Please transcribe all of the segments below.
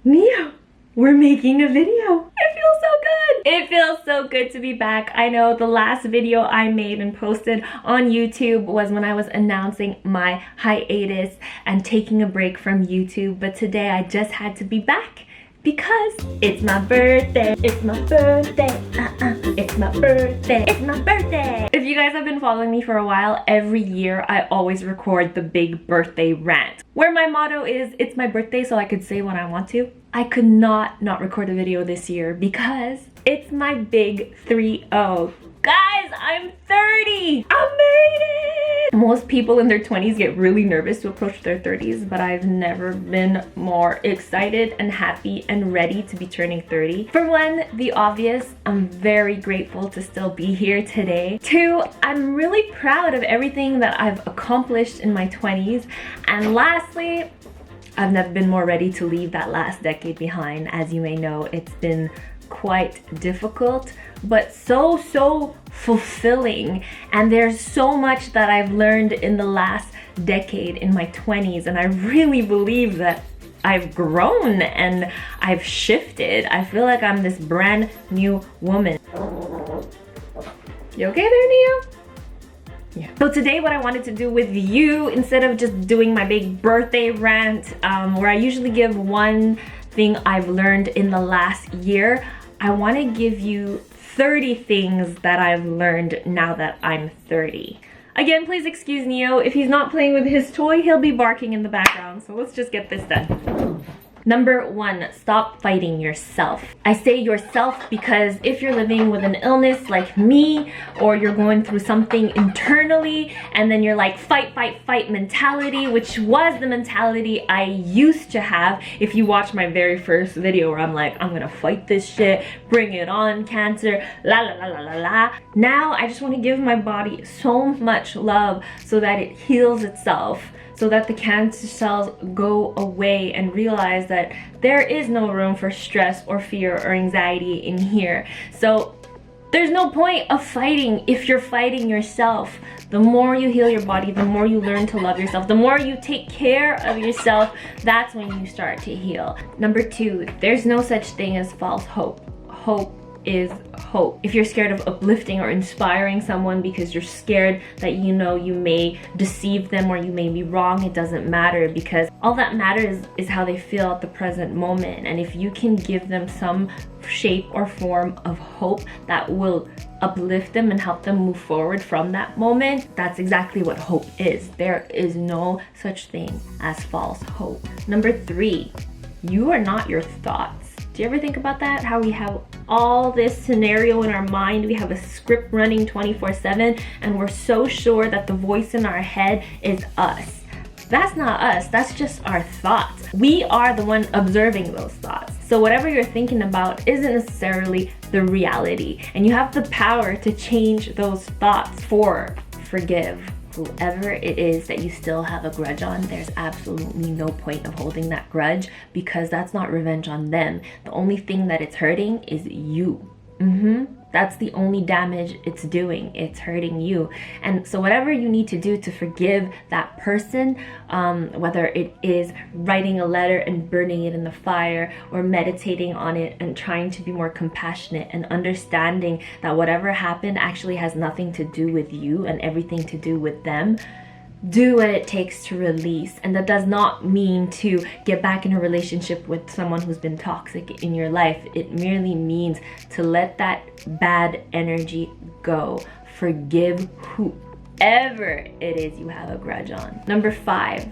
Neo, we're making a video. It feels so good. It feels so good to be back. I know the last video I made and posted on YouTube was when I was announcing my hiatus and taking a break from YouTube, but today I just had to be back because it's my birthday. It's my birthday. It's my birthday. It's my birthday. If you guys have been following me for a while, every year I always record the big birthday rant, where my motto is, it's my birthday so I could say what I want to. I could not record a video this year because it's my big 3-0. Guys, I'm 30! I made it! Most people in their 20s get really nervous to approach their 30s, but I've never been more excited and happy and ready to be turning 30. For one, the obvious, I'm very grateful to still be here today. Two, I'm really proud of everything that I've accomplished in my 20s. And lastly, I've never been more ready to leave that last decade behind. As you may know, it's been quite difficult, but so fulfilling, and there's so much that I've learned in the last decade in my 20s, and I really believe that I've grown and I've shifted. I feel like I'm this brand new woman. You okay there, Neo? Yeah. So today what I wanted to do with you, instead of just doing my big birthday rant, where I usually give one thing I've learned in the last year, I want to give you 30 things that I've learned now that I'm 30. Again, please excuse Neo. If he's not playing with his toy, he'll be barking in the background. So let's just get this done. Number 1, stop fighting yourself. I say yourself because if you're living with an illness like me, or you're going through something internally, and then you're like fight mentality, which was the mentality I used to have. If you watch my very first video where I'm like, I'm gonna fight this shit, bring it on, cancer, la la la la la la. Now I just want to give my body so much love so that it heals itself, so that the cancer cells go away and realize that there is no room for stress or fear or anxiety in here. So there's no point of fighting if you're fighting yourself. The more you heal your body, the more you learn to love yourself, the more you take care of yourself, that's when you start to heal. Number 2, there's no such thing as false hope. Hope is hope. If you're scared of uplifting or inspiring someone because you're scared that you may deceive them or you may be wrong, it doesn't matter, because all that matters is how they feel at the present moment. And if you can give them some shape or form of hope that will uplift them and help them move forward from that moment, that's exactly what hope is. There is no such thing as false hope. Number 3, you are not your thoughts. Do you ever think about that? How we have all this scenario in our mind, we have a script running 24/7, and we're so sure that the voice in our head is us. That's not us, that's just our thoughts. We are the one observing those thoughts. So whatever you're thinking about isn't necessarily the reality, and you have the power to change those thoughts. Forgive whoever it is that you still have a grudge on. There's absolutely no point of holding that grudge, because that's not revenge on them. The only thing that it's hurting is you. That's the only damage it's doing. It's hurting you. And so whatever you need to do to forgive that person, whether it is writing a letter and burning it in the fire, or meditating on it and trying to be more compassionate and understanding that whatever happened actually has nothing to do with you and everything to do with them, do what it takes to release. And that does not mean to get back in a relationship with someone who's been toxic in your life. It merely means to let that bad energy go. Forgive whoever it is you have a grudge on. Number 5,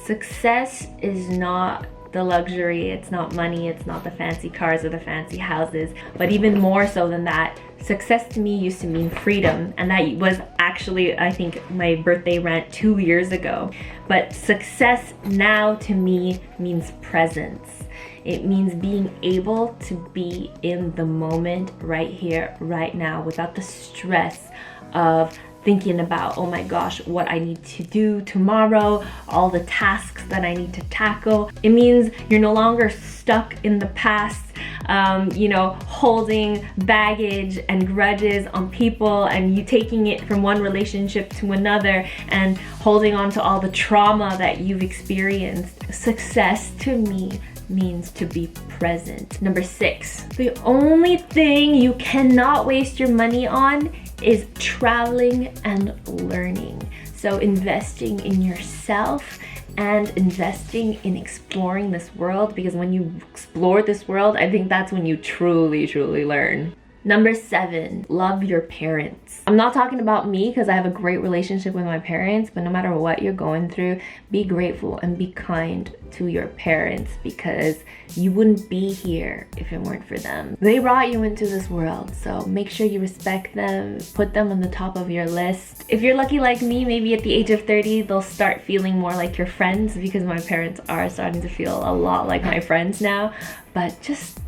success is not the luxury, it's not money, it's not the fancy cars or the fancy houses, but even more so than that, success to me used to mean freedom, and that was actually, I think, my birthday rant 2 years ago. But success now to me means presence. It means being able to be in the moment, right here, right now, without the stress of thinking about, oh my gosh, what I need to do tomorrow, all the tasks that I need to tackle. It means you're no longer stuck in the past you know, holding baggage and grudges on people, and you taking it from one relationship to another and holding on to all the trauma that you've experienced. Success to me means to be present. Number 6, the only thing you cannot waste your money on is traveling and learning. So investing in yourself and investing in exploring this world, because when you explore this world, I think that's when you truly learn. Number 7, love your parents. I'm not talking about me because I have a great relationship with my parents, but no matter what you're going through, be grateful and be kind to your parents, because you wouldn't be here if it weren't for them. They brought you into this world, so make sure you respect them, put them on the top of your list. If you're lucky like me, maybe at the age of 30, they'll start feeling more like your friends, because my parents are starting to feel a lot like my friends now. But just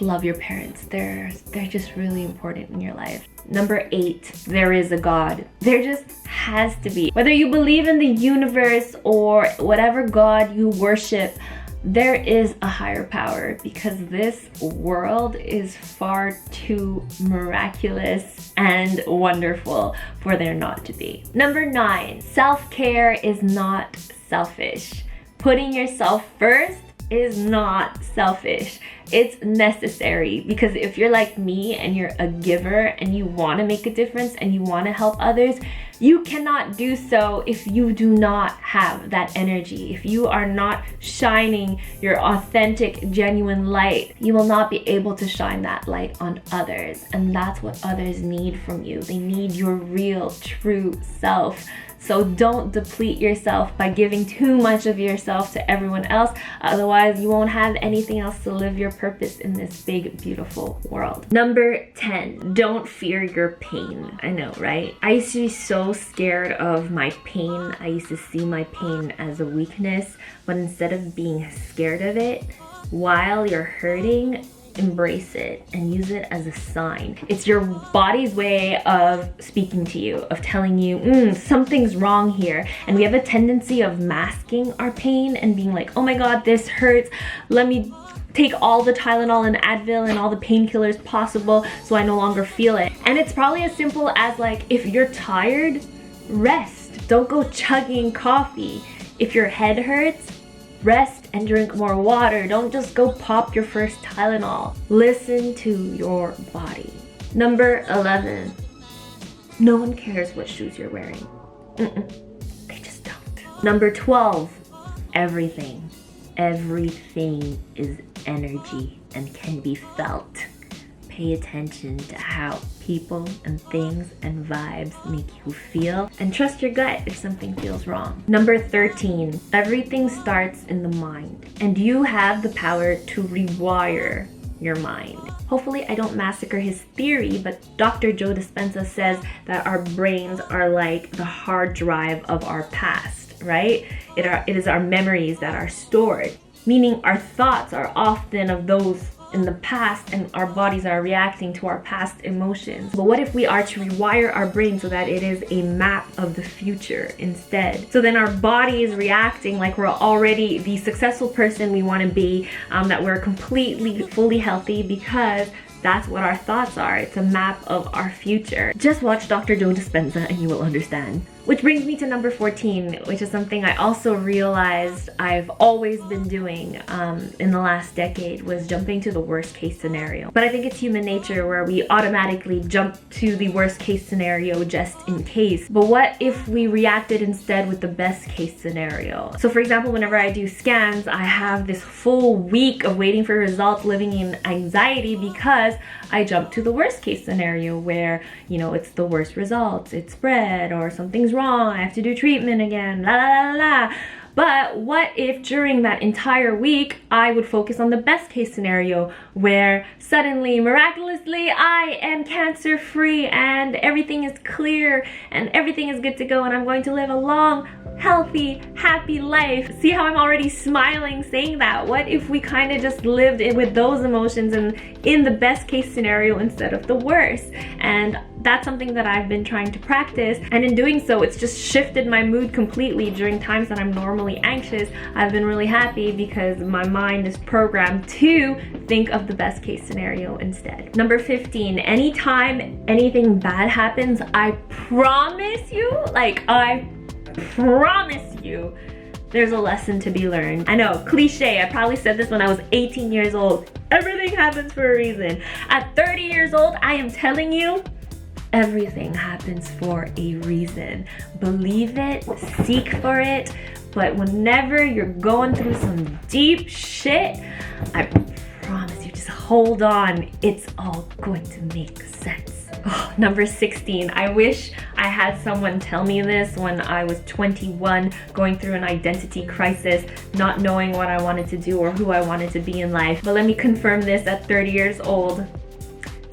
love your parents. They're just really important in your life. Number 8, there is a God. There just has to be. Whether you believe in the universe or whatever God you worship, there is a higher power, because this world is far too miraculous and wonderful for there not to be. Number 9, self-care is not selfish. Putting yourself first is not selfish. It's necessary, because if you're like me and you're a giver and you want to make a difference and you want to help others, you cannot do so if you do not have that energy. If you are not shining your authentic, genuine light, you will not be able to shine that light on others. And that's what others need from you. They need your real, true self. So don't deplete yourself by giving too much of yourself to everyone else. Otherwise, you won't have anything else to live your purpose in this big, beautiful world. Number 10, don't fear your pain. I know, right? I used to be so scared of my pain. I used to see my pain as a weakness, but instead of being scared of it, while you're hurting, embrace it and use it as a sign. It's your body's way of speaking to you, of telling you, something's wrong here. And we have a tendency of masking our pain and being like, oh my God, this hurts. Let me take all the Tylenol and Advil and all the painkillers possible so I no longer feel it. And it's probably as simple as like, if you're tired, rest. Don't go chugging coffee. If your head hurts, rest and drink more water. Don't just go pop your first Tylenol. Listen to your body. Number 11, no one cares what shoes you're wearing. They just don't. Number 12, everything is energy and can be felt. Pay attention to how people and things and vibes make you feel, and trust your gut if something feels wrong. Number 13, everything starts in the mind, and you have the power to rewire your mind. Hopefully I don't massacre his theory, but Dr. Joe Dispenza says that our brains are like the hard drive of our past, right? It is our memories that are stored, meaning our thoughts are often of those in the past, and our bodies are reacting to our past emotions. But what if we are to rewire our brain so that it is a map of the future instead? So then our body is reacting like we're already the successful person we want to be, that we're completely, fully healthy, because that's what our thoughts are. It's a map of our future. Just watch Dr. Joe Dispenza and you will understand. Which brings me to number 14, which is something I also realized I've always been doing in the last decade, was jumping to the worst case scenario. But I think it's human nature where we automatically jump to the worst case scenario just in case. But what if we reacted instead with the best case scenario? So for example, whenever I do scans, I have this full week of waiting for results, living in anxiety, because I jumped to the worst case scenario where, you know, it's the worst results, it's spread, or something's wrong, I have to do treatment again, la la la la. But what if during that entire week I would focus on the best case scenario where suddenly, miraculously, I am cancer free and everything is clear and everything is good to go and I'm going to live a long, healthy, happy life. See how I'm already smiling saying that? What if we kind of just lived with those emotions and in the best case scenario instead of the worst? And that's something that I've been trying to practice, and in doing so, it's just shifted my mood completely. During times that I'm normally anxious, I've been really happy because my mind is programmed to think of the best case scenario instead. Number 15, anytime anything bad happens, I promise you, I promise you, there's a lesson to be learned. I know, cliche, I probably said this when I was 18 years old. Everything happens for a reason. At 30 years old, I am telling you, everything happens for a reason. Believe it, seek for it, but whenever you're going through some deep shit, I promise you, just hold on. It's all going to make sense. Oh, number 16, I wish I had someone tell me this when I was 21, going through an identity crisis, not knowing what I wanted to do or who I wanted to be in life. But let me confirm this at 30 years old.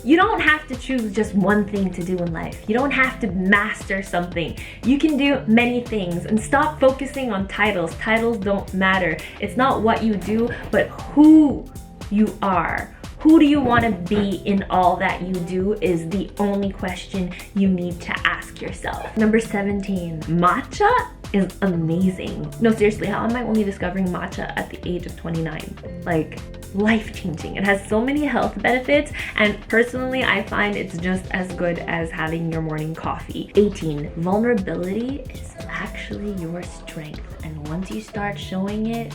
You don't have to choose just one thing to do in life. You don't have to master something. You can do many things, and stop focusing on titles. Titles don't matter. It's not what you do, but who you are. Who do you want to be in all that you do is the only question you need to ask yourself. Number 17, matcha is amazing. No, seriously, how am I only discovering matcha at the age of 29? Like, life-changing. It has so many health benefits, and personally I find it's just as good as having your morning coffee. 18, vulnerability is actually your strength, and once you start showing it,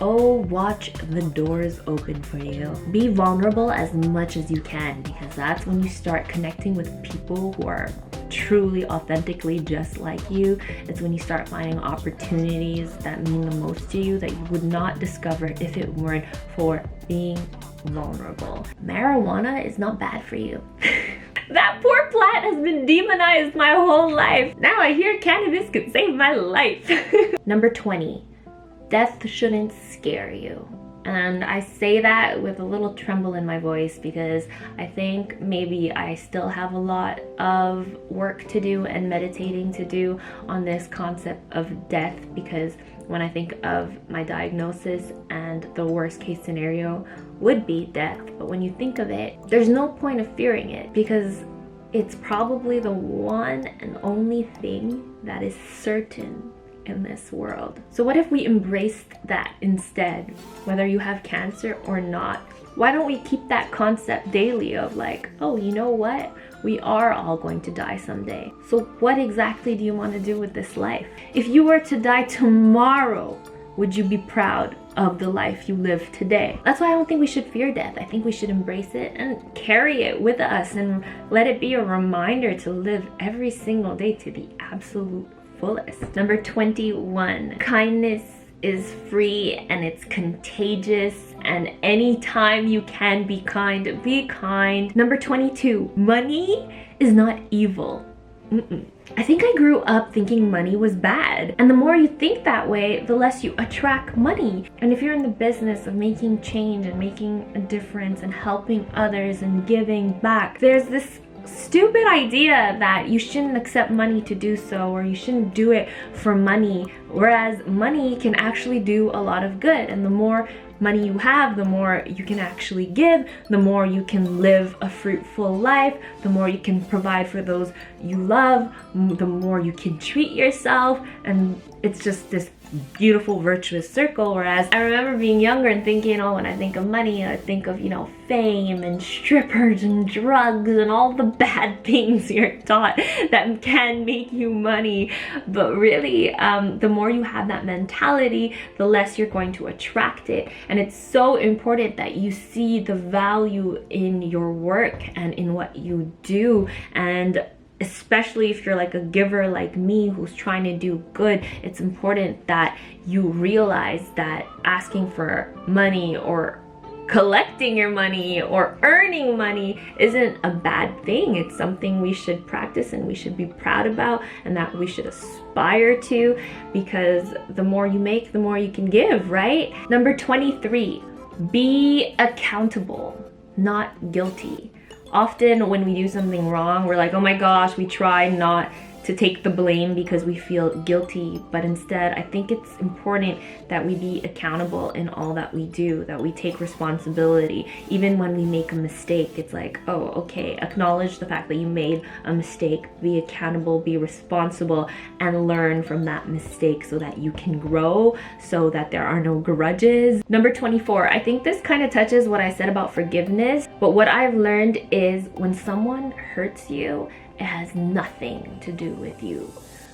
oh, watch the doors open for you. Be vulnerable as much as you can, because that's when you start connecting with people who are truly, authentically just like you. It's when you start finding opportunities that mean the most to you that you would not discover if it weren't for being vulnerable. Marijuana is not bad for you. That poor plant has been demonized my whole life. Now I hear cannabis could save my life. Number 20, death shouldn't scare you. And I say that with a little tremble in my voice because I think maybe I still have a lot of work to do and meditating to do on this concept of death, because when I think of my diagnosis and the worst case scenario would be death, but when you think of it, there's no point of fearing it because it's probably the one and only thing that is certain in this world. So what if we embraced that instead? Whether you have cancer or not, why don't we keep that concept daily of like, oh, you know what? We are all going to die someday. So what exactly do you want to do with this life? If you were to die tomorrow, would you be proud of the life you live today? That's why I don't think we should fear death. I think we should embrace it and carry it with us and let it be a reminder to live every single day to the absolute fullest. Number 21, kindness is free and it's contagious, and anytime you can be kind, be kind. Number 22, money is not evil. I think I grew up thinking money was bad, and the more you think that way, the less you attract money. And if you're in the business of making change and making a difference and helping others and giving back, there's this stupid idea that you shouldn't accept money to do so, or you shouldn't do it for money, whereas money can actually do a lot of good. And the more money you have, the more you can actually give, the more you can live a fruitful life, the more you can provide for those you love, the more you can treat yourself, and it's just this beautiful virtuous circle. Whereas I remember being younger and thinking, oh, when I think of money, I think of, fame and strippers and drugs and all the bad things you're taught that can make you money. But really, the more you have that mentality, the less you're going to attract it. And it's so important that you see the value in your work and in what you do. And especially if you're like a giver like me who's trying to do good, it's important that you realize that asking for money or collecting your money or earning money isn't a bad thing. It's something we should practice and we should be proud about, and that we should aspire to, because the more you make, the more you can give, right? Number 23, be accountable, not guilty. Often when we do something wrong, we're like, oh my gosh, we tried not to take the blame because we feel guilty, but instead I think it's important that we be accountable in all that we do, that we take responsibility. Even when we make a mistake, it's like, oh, okay, acknowledge the fact that you made a mistake, be accountable, be responsible, and learn from that mistake so that you can grow, so that there are no grudges. Number 24, I think this kind of touches what I said about forgiveness, but what I've learned is when someone hurts you, it has nothing to do with you.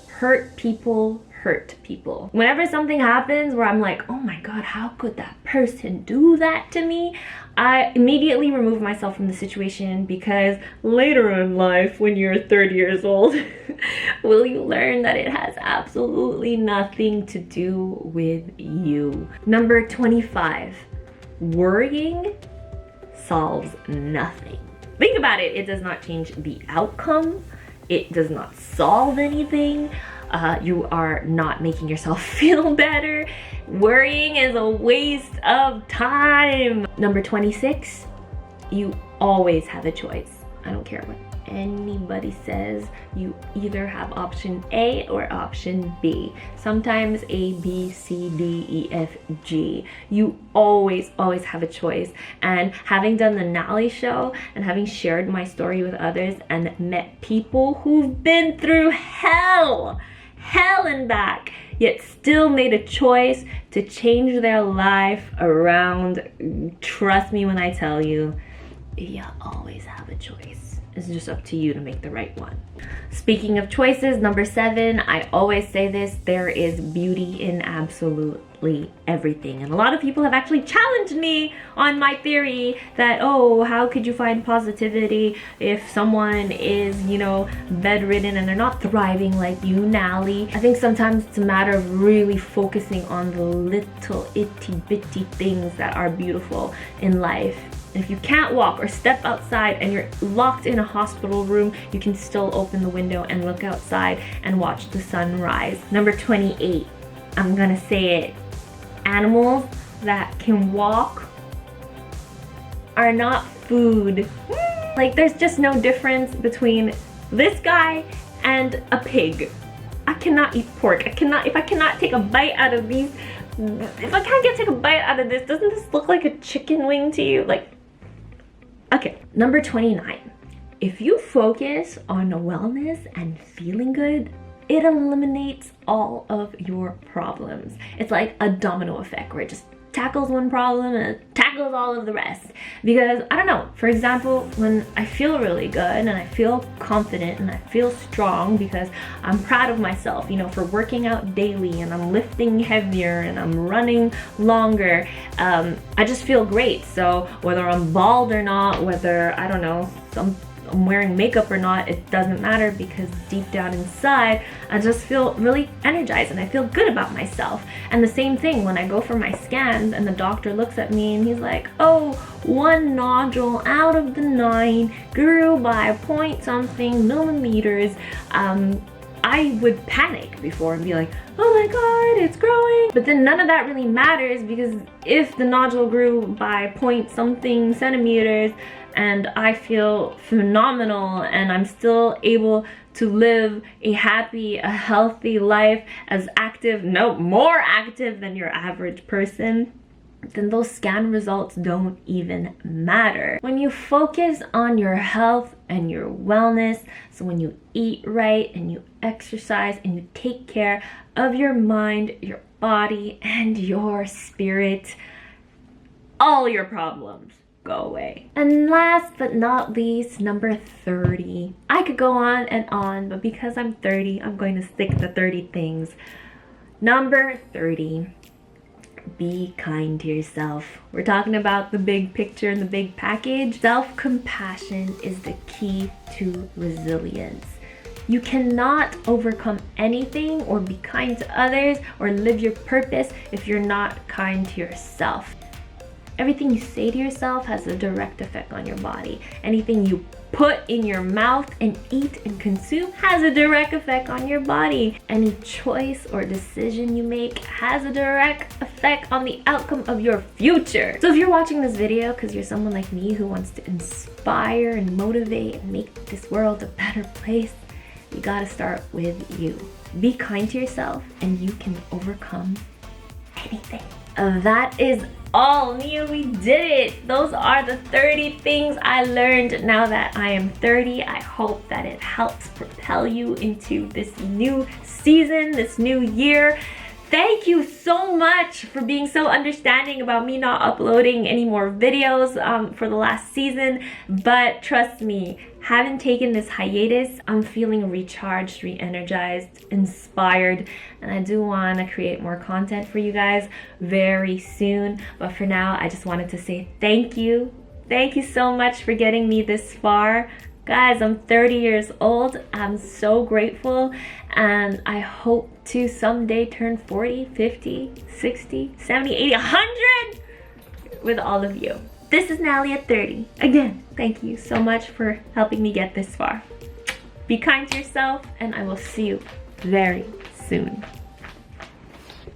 Hurt people hurt people. Whenever something happens where I'm like, oh my God, how could that person do that to me? I immediately remove myself from the situation, because later in life, when you're 30 years old, will you learn that it has absolutely nothing to do with you. Number 25, worrying solves nothing. Think about it. It does not change the outcome. It does not solve anything. You are not making yourself feel better. Worrying is a waste of time. Number 26, you always have a choice. I don't care what anybody says. You either have option A or option B. Sometimes A, B, C, D, E, F, G. You always have a choice. And having done the Nalie show and having shared my story with others and met people who've been through hell and back, yet still made a choice to change their life around, trust me when I tell you, you always have a choice. It's just up to you to make the right one. Speaking of choices, number 7, I always say this, there is beauty in absolutely everything. And a lot of people have actually challenged me on my theory that, oh, how could you find positivity if someone is, you know, bedridden and they're not thriving like you, Nalie? I think sometimes it's a matter of really focusing on the little itty bitty things that are beautiful in life. If you can't walk or step outside and you're locked in a hospital room, you can still open the window and look outside and watch the sun rise. Number 28, I'm gonna say it. Animals that can walk are not food. Like, there's just no difference between this guy and a pig. I cannot eat pork. If I cannot take a bite out of these, if I can't take a bite out of this, doesn't this look like a chicken wing to you? Like, okay, number 29. If you focus on wellness and feeling good, it eliminates all of your problems. It's like a domino effect where it just tackles one problem and it tackles all of the rest. Because, I don't know, for example, when I feel really good and I feel confident and I feel strong because I'm proud of myself, you know, for working out daily and I'm lifting heavier and I'm running longer, I just feel great. So whether I'm bald or not, whether, I don't know, I'm wearing makeup or not, it doesn't matter, because deep down inside, I just feel really energized and I feel good about myself. And the same thing when I go for my scans and the doctor looks at me and he's like, oh, 1 nodule out of the 9 grew by point something millimeters. I would panic before and be like, oh my God, it's growing. But then none of that really matters, because if the nodule grew by point something centimeters and I feel phenomenal and I'm still able to live a happy, a healthy life, as active, no, more active than your average person, then those scan results don't even matter. When you focus on your health and your wellness, so when you eat right and you exercise and you take care of your mind, your body, and your spirit, all your problems go away. And last but not least, number 30. I could go on, but because I'm 30, I'm going to stick to 30 things. Number 30. Be kind to yourself. We're talking about the big picture and the big package. Self-compassion is the key to resilience. You cannot overcome anything or be kind to others or live your purpose if you're not kind to yourself. Everything you say to yourself has a direct effect on your body. Anything you put in your mouth and eat and consume has a direct effect on your body. Any choice or decision you make has a direct effect on the outcome of your future. So if you're watching this video because you're someone like me who wants to inspire and motivate and make this world a better place, you gotta start with you. Be kind to yourself and you can overcome anything. That is all, Nia, we did it. Those are the 30 things I learned now that I am 30. I hope that it helps propel you into this new season, this new year. Thank you so much for being so understanding about me not uploading any more videos for the last season. But trust me, having taken this hiatus, I'm feeling recharged, re-energized, inspired, and I do want to create more content for you guys very soon. But for now, I just wanted to say thank you. Thank you so much for getting me this far. Guys, I'm 30 years old. I'm so grateful, and I hope to someday turn 40, 50, 60, 70, 80, 100 with all of you. This is Nalie at 30. Again, thank you so much for helping me get this far. Be kind to yourself, and I will see you very soon.